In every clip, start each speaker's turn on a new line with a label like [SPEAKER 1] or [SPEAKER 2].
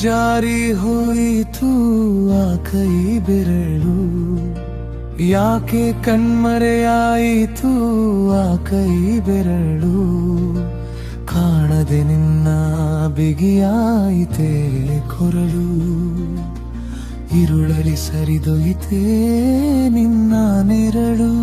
[SPEAKER 1] ಜಾರಿ ಹೋಯಿತು ಆ ಕೈ ಬೆರಳು, ಯಾಕೆ ಕಣ್ಮರೆಯಾಯಿತು ಆ ಕೈ ಬೆರಳು. ಕಾಣದೆ ನಿನ್ನ ಬಿಗಿಯಾಯಿತೆ ಕೊರಳು, ಇರುಳಲಿ ಸರಿದೊಯ್ತೆ ನಿನ್ನ ನೆರಳು.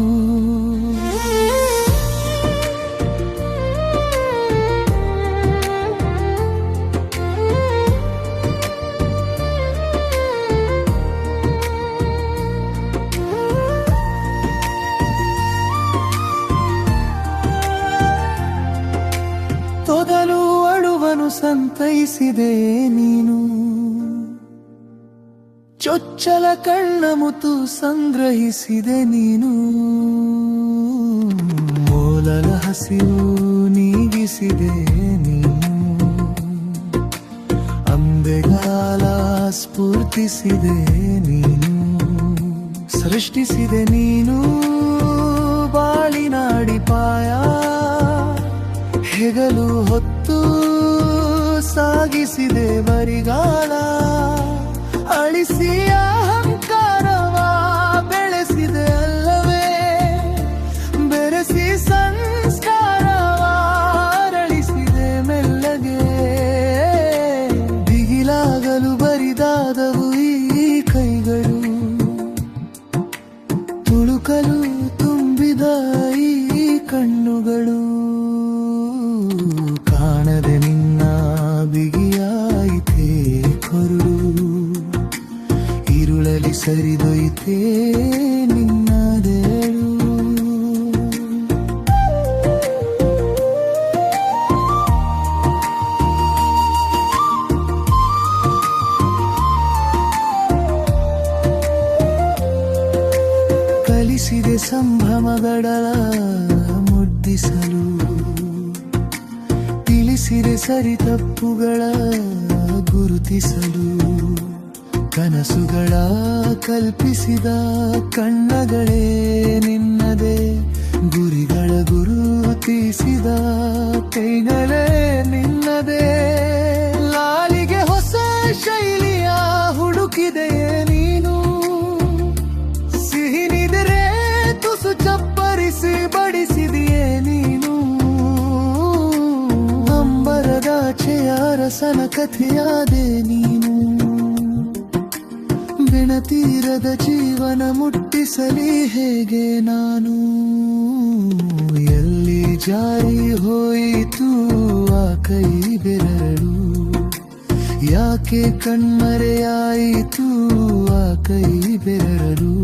[SPEAKER 1] ತೊದಲು ಅಳುವನು ಸಂತೈಸಿದೆ ನೀನು, ಚೊಚ್ಚಲ ಕಣ್ಣ ಮುತ್ತು ಸಂಗ್ರಹಿಸಿದೆ ನೀನು. ಮೂಲಲ ಹಸಿವು ನೀಗಿಸಿದೆ ನೀನು, ಅಂಬೆಗಾಲ ಸ್ಫೂರ್ತಿಸಿದೆ ನೀನು. ಸೃಷ್ಟಿಸಿದೆ ನೀನು ಬಾಳಿನ ಅಡಿಪಾಯ, ಹೆಗಲು ಹೊತ್ತು ಸಾಗಿಸಿದೆ ಬರಿಗಾಲ. ಅಳಿಸಿ ಅಹಂಕಾರವ ಬೆಳೆಸಿದೆ ಅಲ್ಲವೇ, ಬೆರೆಸಿ ಸಂಸ್ಕಾರವ ಅರಳಿಸಿದೆ ಮೆಲ್ಲಗೆ. ದಿಗಿಲಾಗಲು ಬರಿದಾದವು ಈ ಕೈಗಳು, ತುಳುಕಲು ತುಂಬಿದ ಈ ಕಣ್ಣುಗಳು. ಕಾಣದೆ ನಿನ್ನ ಬಿಗಿಯಾಯಿತೆ ಕೊರಳು, ಇರುಳಲಿ ಸರಿದೊಯ್ತೆ ನಿನ್ನದೇಳು. ಕಲಿಸಿದೆ ಸಂಭ್ರಮಗಳ ಮುದ್ದಿಸಲು, ತಿಳಿಸಿದೆ ಸರಿ ತಪ್ಪುಗಳ ಗುರುತಿಸಲು. ಕನಸುಗಳ ಕಲ್ಪಿಸಿದ ಕಣ್ಣಗಳೇ ನಿನ್ನದೇ, ಗುರಿಗಳ ಗುರುತಿಸಿದ ಕೈಗಳೇ ನಿನ್ನದೇ. ಲಾಲಿಗೆ ಹೊಸ ಶೈಲಿಯ ಹುಡುಕಿದೆಯೇ ನೀನು, ಸಿಹಿ ನಿದ್ರೆ ತುಸು ಚಪ್ಪರಿಸಿ ಬಡಿಸಿದೆಯೇ ನೀನು. ಅಂಬರದಾಚೆಯ ರಸನ ಕಥೆಯಾದೆ ನೀನು, ಬೆಣತೀರದ ಜೀವನ ಮುಟ್ಟಿಸಲಿ ಹೇಗೆ ನಾನು. ಎಲ್ಲಿ ಜಾರಿ ಹೋಯಿತು ಆ ಕೈ ಬೆರಳು, ಯಾಕೆ ಕಣ್ಮರೆಯಾಯಿತು ಆ ಕೈ ಬೆರಳು.